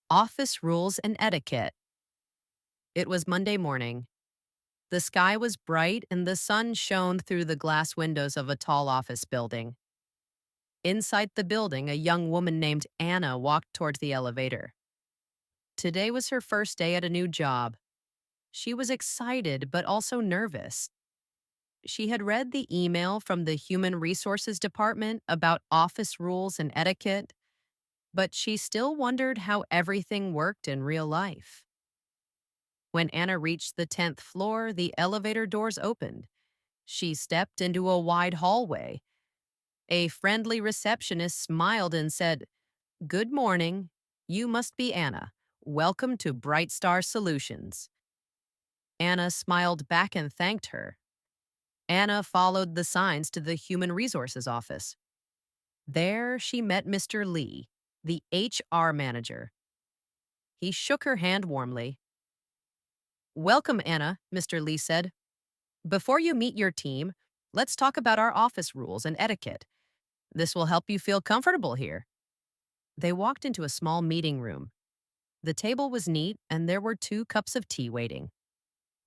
Office rules and etiquette. It was Monday morning. The sky was bright and the sun shone through the glass windows of a tall office building. Inside the building, a young woman named Anna walked towards the elevator. Today was her first day at a new job. She was excited but also nervous. She had read the email from the Human Resources Department about office rules and etiquette, but she still wondered how everything worked in real life. When Anna reached the 10th floor, the elevator doors opened. She stepped into a wide hallway. A friendly receptionist smiled and said, "Good morning. You must be Anna. Welcome to Bright Star Solutions." Anna smiled back and thanked her. Anna followed the signs to the Human Resources office. There she met Mr. Lee, the HR manager. He shook her hand warmly. "Welcome, Anna," Mr. Lee said. "Before you meet your team, let's talk about our office rules and etiquette. This will help you feel comfortable here." They walked into a small meeting room. The table was neat, and there were 2 cups of tea waiting.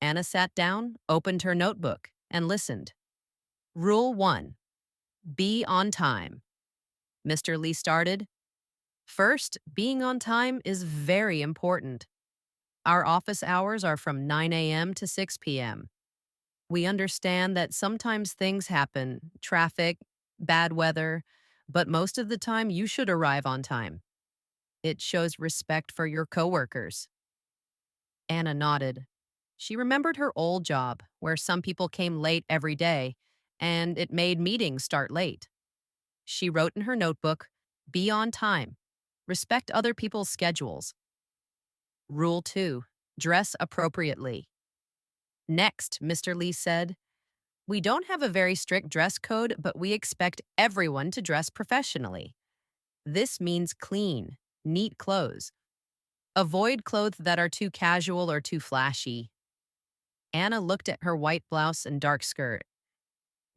Anna sat down, opened her notebook, and listened. Rule 1. Be on time. Mr. Lee started. First, being on time is very important. Our office hours are from 9 a.m. to 6 p.m. We understand that sometimes things happen, traffic, bad weather, but most of the time you should arrive on time. It shows respect for your coworkers. Anna nodded. She remembered her old job, where some people came late every day, and it made meetings start late. She wrote in her notebook, "Be on time. Respect other people's schedules." Rule 2. Dress appropriately. Next, Mr. Lee said, "We don't have a very strict dress code, but we expect everyone to dress professionally. This means clean, neat clothes. Avoid clothes that are too casual or too flashy." Anna looked at her white blouse and dark skirt.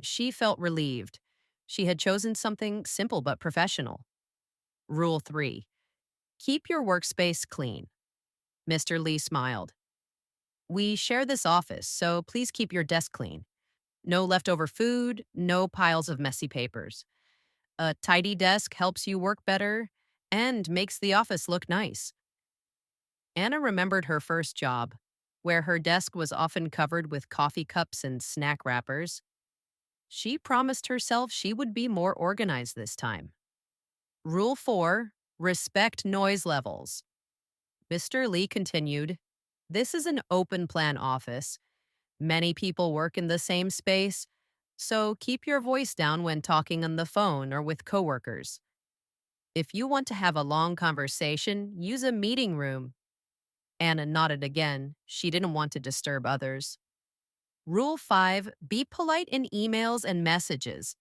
She felt relieved. She had chosen something simple but professional. Rule 3. Keep your workspace clean. Mr. Lee smiled. "We share this office, so please keep your desk clean. No leftover food, no piles of messy papers. A tidy desk helps you work better and makes the office look nice." Anna remembered her first job, where her desk was often covered with coffee cups and snack wrappers. She promised herself she would be more organized this time. Rule 4. Respect noise levels. Mr. Lee continued, "This is an open plan office. Many people work in the same space, so keep your voice down when talking on the phone or with coworkers. If you want to have a long conversation, use a meeting room." Anna nodded again. She didn't want to disturb others. Rule 5. Be polite in emails and messages.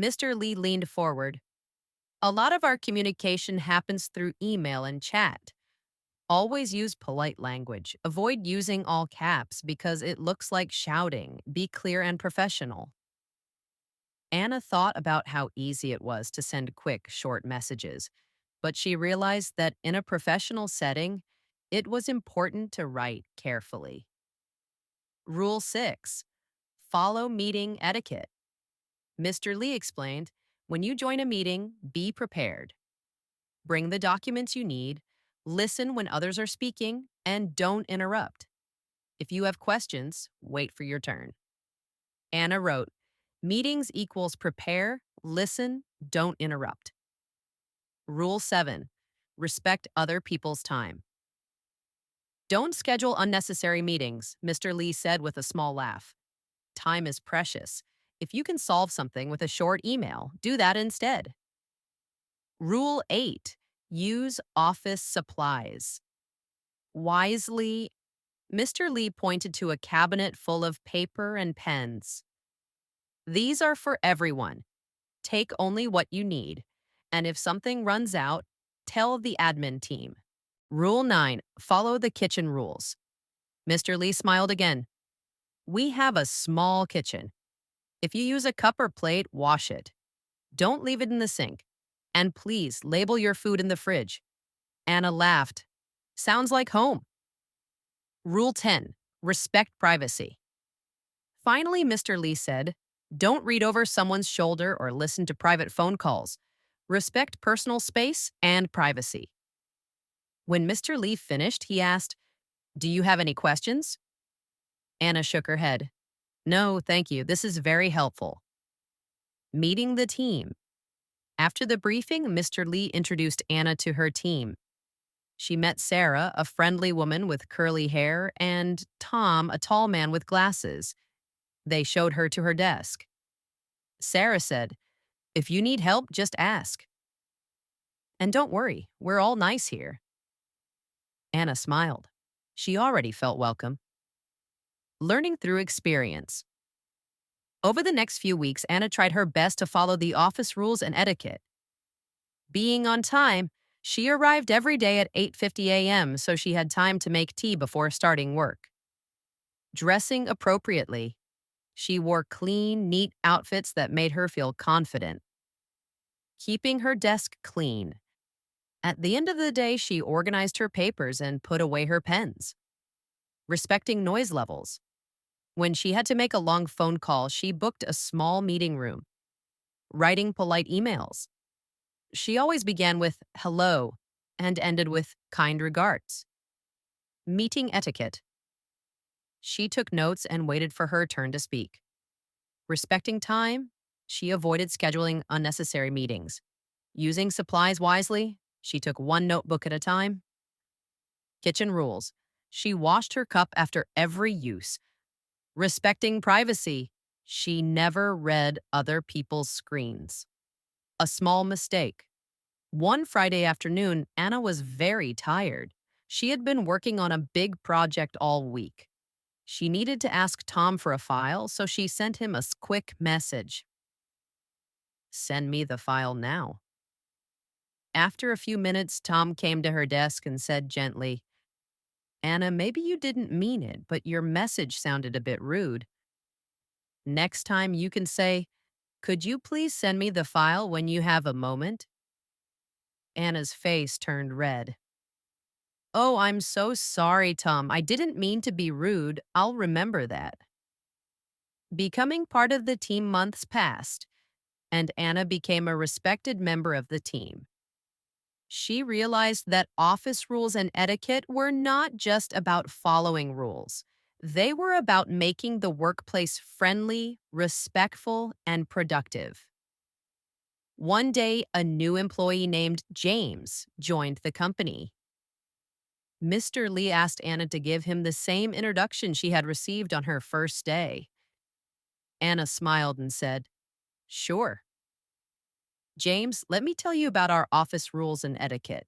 Mr. Lee leaned forward. "A lot of our communication happens through email and chat. Always use polite language. Avoid using all caps because it looks like shouting. Be clear and professional." Anna thought about how easy it was to send quick, short messages, but she realized that in a professional setting, it was important to write carefully. Rule 6. Follow meeting etiquette. Mr. Lee explained, when you join a meeting, be prepared. Bring the documents you need, listen when others are speaking, and don't interrupt. If you have questions, wait for your turn. Anna wrote, "Meetings equals prepare, listen, don't interrupt." Rule 7. Respect other people's time. "Don't schedule unnecessary meetings," Mr. Lee said with a small laugh. "Time is precious. If you can solve something with a short email, do that instead." Rule 8. Use office supplies. Wisely, Mr. Lee pointed to a cabinet full of paper and pens. "These are for everyone. Take only what you need. And if something runs out, tell the admin team." Rule 9. Follow the kitchen rules. Mr. Lee smiled again. "We have a small kitchen. If you use a cup or plate, wash it. Don't leave it in the sink. And please label your food in the fridge. Anna laughed. Sounds like home. Rule 10. Respect privacy. Finally, Mr. Lee said, don't read over someone's shoulder or listen to private phone calls. Respect personal space and privacy. When Mr. Lee finished, he asked, do you have any questions? Anna shook her head. No, thank you. This is very helpful. Meeting the team. After the briefing, Mr. Lee introduced Anna to her team. She met Sarah, a friendly woman with curly hair, and Tom, a tall man with glasses. They showed her to her desk. Sarah said, if you need help, just ask. And don't worry, we're all nice here. Anna smiled. She already felt welcome. Learning through experience. Over the next few weeks, Anna tried her best to follow the office rules and etiquette. Being on time, she arrived every day at 8:50 a.m. so she had time to make tea before starting work. Dressing appropriately. She wore clean, neat outfits that made her feel confident. Keeping her desk clean. At the end of the day, she organized her papers and put away her pens. Respecting noise levels. When she had to make a long phone call, she booked a small meeting room. Writing polite emails. She always began with hello and ended with kind regards. Meeting etiquette. She took notes and waited for her turn to speak. Respecting time, she avoided scheduling unnecessary meetings. Using supplies wisely, she took one notebook at a time. Kitchen rules. She washed her cup after every use. Respecting privacy, she never read other people's screens. A small mistake. One Friday afternoon, Anna was very tired. She had been working on a big project all week. She needed to ask Tom for a file, so she sent him a quick message. Send me the file now. After a few minutes, Tom came to her desk and said gently, Anna, maybe you didn't mean it, but your message sounded a bit rude. Next time you can say, could you please send me the file when you have a moment? Anna's face turned red. Oh, I'm so sorry, Tom. I didn't mean to be rude. I'll remember that. Becoming part of the team months passed, and Anna became a respected member of the team. She realized that office rules and etiquette were not just about following rules. They were about making the workplace friendly, respectful, and productive. One day, a new employee named James joined the company. Mr. Lee asked Anna to give him the same introduction she had received on her first day. Anna smiled and said, sure. James, let me tell you about our office rules and etiquette.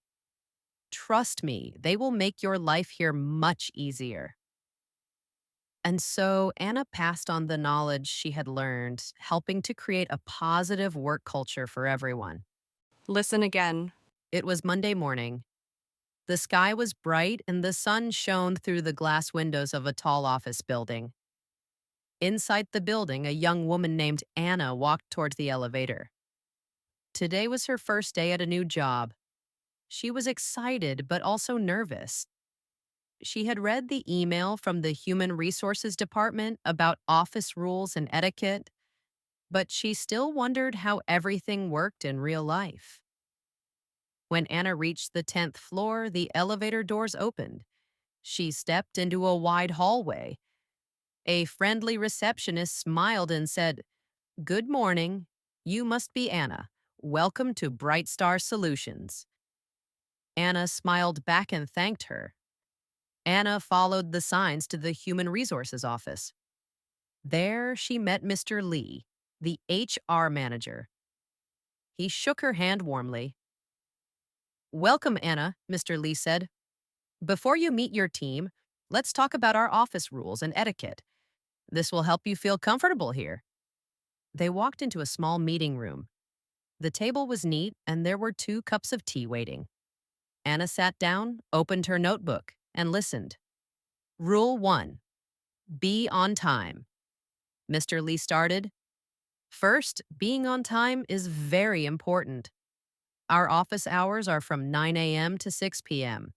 Trust me, they will make your life here much easier. And so Anna passed on the knowledge she had learned, helping to create a positive work culture for everyone. Listen again. It was Monday morning. The sky was bright and the sun shone through the glass windows of a tall office building. Inside the building, a young woman named Anna walked towards the elevator. Today was her first day at a new job. She was excited but also nervous. She had read the email from the Human Resources Department about office rules and etiquette, but she still wondered how everything worked in real life. When Anna reached the 10th floor, the elevator doors opened. She stepped into a wide hallway. A friendly receptionist smiled and said, good morning. You must be Anna. Welcome to Bright Star Solutions. Anna smiled back and thanked her. Anna followed the signs to the Human Resources office. There she met Mr. Lee, the HR manager. He shook her hand warmly. Welcome, Anna, Mr. Lee said. Before you meet your team, let's talk about our office rules and etiquette. This will help you feel comfortable here. They walked into a small meeting room. The table was neat, and there were 2 cups of tea waiting. Anna sat down, opened her notebook, and listened. Rule 1. Be on time. Mr. Lee started. First, being on time is very important. Our office hours are from 9 a.m. to 6 p.m.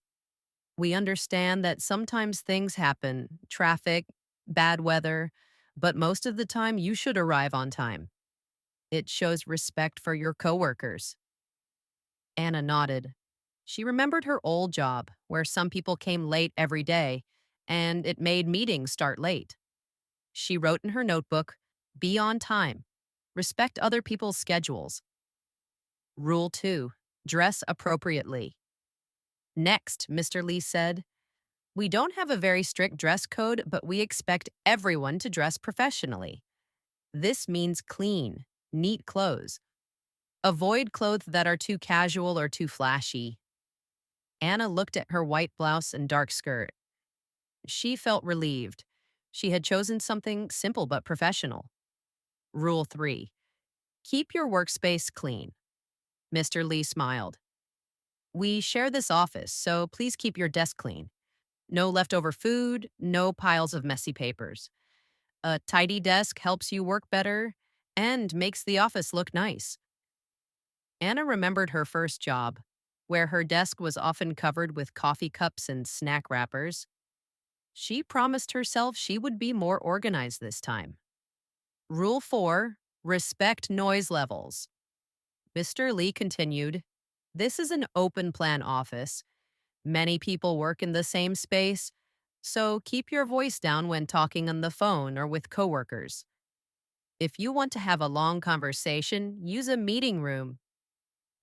We understand that sometimes things happen traffic, bad weather, but most of the time you should arrive on time. It shows respect for your coworkers. Anna nodded. She remembered her old job, where some people came late every day, and it made meetings start late. She wrote in her notebook, be on time. Respect other people's schedules. Rule 2. Dress appropriately. Next, Mr. Lee said, we don't have a very strict dress code, but we expect everyone to dress professionally. This means clean, neat clothes. Avoid clothes that are too casual or too flashy. Anna looked at her white blouse and dark skirt. She felt relieved. She had chosen something simple but professional. Rule 3. Keep your workspace clean. Mr. Lee smiled. We share this office, so please keep your desk clean. No leftover food, no piles of messy papers. A tidy desk helps you work better and makes the office look nice. Anna remembered her first job, where her desk was often covered with coffee cups and snack wrappers. She promised herself she would be more organized this time. Rule 4. Respect noise levels. Mr. Lee continued, this is an open plan office. Many people work in the same space, so keep your voice down when talking on the phone or with coworkers. If you want to have a long conversation, use a meeting room.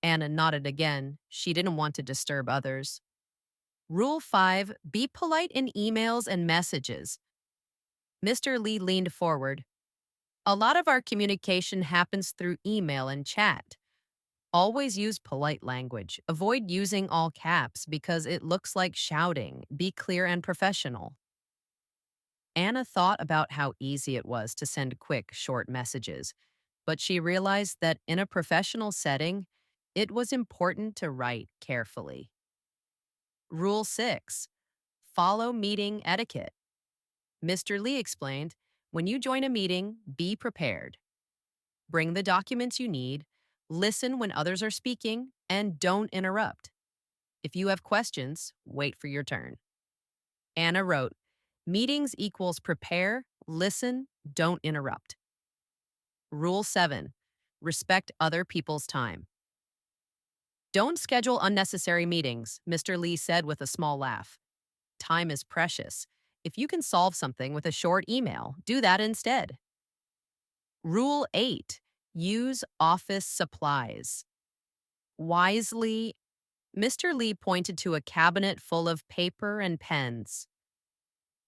Anna nodded again. She didn't want to disturb others. Rule 5. Be polite in emails and messages. Mr. Lee leaned forward. A lot of our communication happens through email and chat. Always use polite language. Avoid using all caps because it looks like shouting. Be clear and professional. Anna thought about how easy it was to send quick, short messages, but she realized that in a professional setting, it was important to write carefully. Rule 6. Follow meeting etiquette. Mr. Lee explained, when you join a meeting, be prepared. Bring the documents you need, listen when others are speaking, and don't interrupt. If you have questions, wait for your turn. Anna wrote, meetings equals prepare, listen, don't interrupt. Rule 7. Respect other people's time. Don't schedule unnecessary meetings, Mr. Lee said with a small laugh. Time is precious. If you can solve something with a short email, do that instead. Rule 8. Use office supplies. Wisely, Mr. Lee pointed to a cabinet full of paper and pens.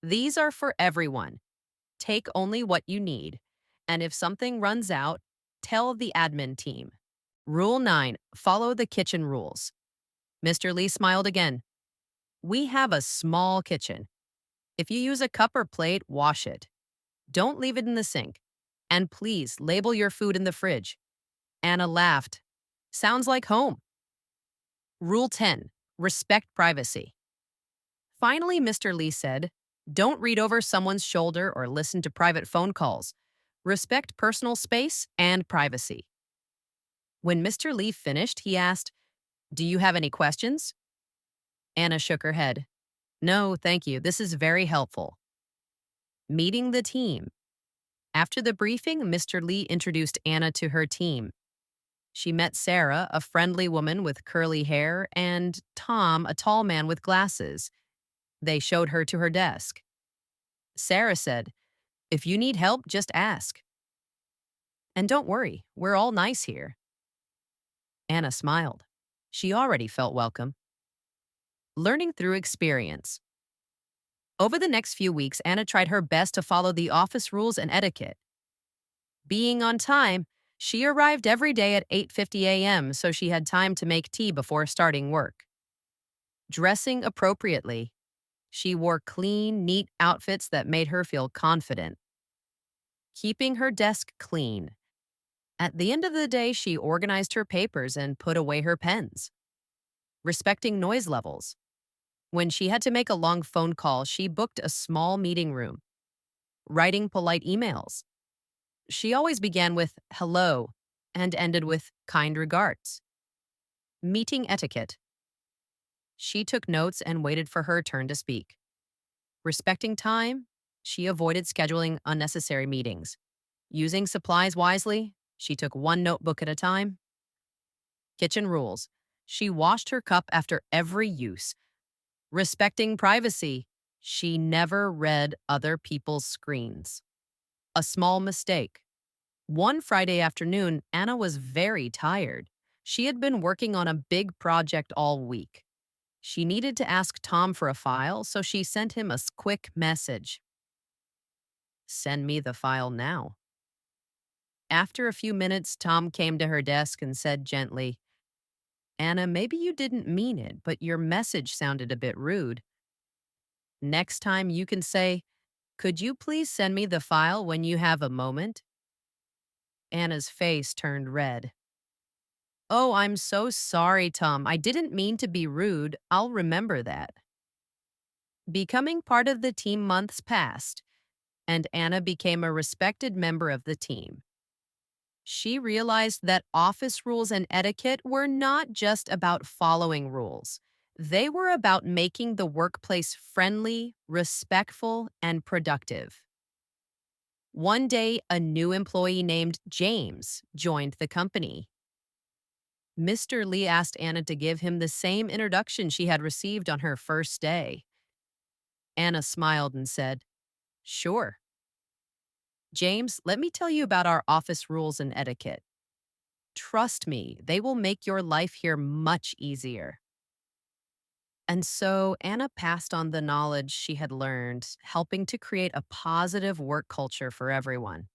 These are for everyone. Take only what you need. And if something runs out, tell the admin team. Rule 9. Follow the kitchen rules. Mr. Lee smiled again. We have a small kitchen. If you use a cup or plate, wash it. Don't leave it in the sink. And please label your food in the fridge. Anna laughed. Sounds like home. Rule 10. Respect privacy. Finally, Mr. Lee said, don't read over someone's shoulder or listen to private phone calls. Respect personal space and privacy. When Mr. Lee finished, he asked, do you have any questions? Anna shook her head. No, thank you. This is very helpful. Meeting the team. After the briefing, Mr. Lee introduced Anna to her team. She met Sarah, a friendly woman with curly hair, and Tom, a tall man with glasses. They showed her to her desk. Sarah said, if you need help, just ask. And don't worry, we're all nice here. Anna smiled. She already felt welcome. Learning through experience. Over the next few weeks, Anna tried her best to follow the office rules and etiquette. Being on time, she arrived every day at 8:50 a.m. so she had time to make tea before starting work. Dressing appropriately. She wore clean, neat outfits that made her feel confident. Keeping her desk clean. At the end of the day, she organized her papers and put away her pens. Respecting noise levels. When she had to make a long phone call, she booked a small meeting room. Writing polite emails. She always began with hello and ended with kind regards. Meeting etiquette. She took notes and waited for her turn to speak. Respecting time, she avoided scheduling unnecessary meetings. Using supplies wisely, she took one notebook at a time. Kitchen rules. She washed her cup after every use. Respecting privacy, she never read other people's screens. A small mistake. One Friday afternoon, Anna was very tired. She had been working on a big project all week. She needed to ask Tom for a file, so she sent him a quick message. Send me the file now. After a few minutes, Tom came to her desk and said gently, Anna, maybe you didn't mean it, but your message sounded a bit rude. Next time you can say, could you please send me the file when you have a moment? Anna's face turned red. Oh, I'm so sorry, Tom. I didn't mean to be rude. I'll remember that. Becoming part of the team months passed, and Anna became a respected member of the team. She realized that office rules and etiquette were not just about following rules. They were about making the workplace friendly, respectful, and productive. One day, a new employee named James joined the company. Mr. Lee asked Anna to give him the same introduction she had received on her first day. Anna smiled and said, Sure. James, let me tell you about our office rules and etiquette. Trust me, they will make your life here much easier. And so Anna passed on the knowledge she had learned, helping to create a positive work culture for everyone.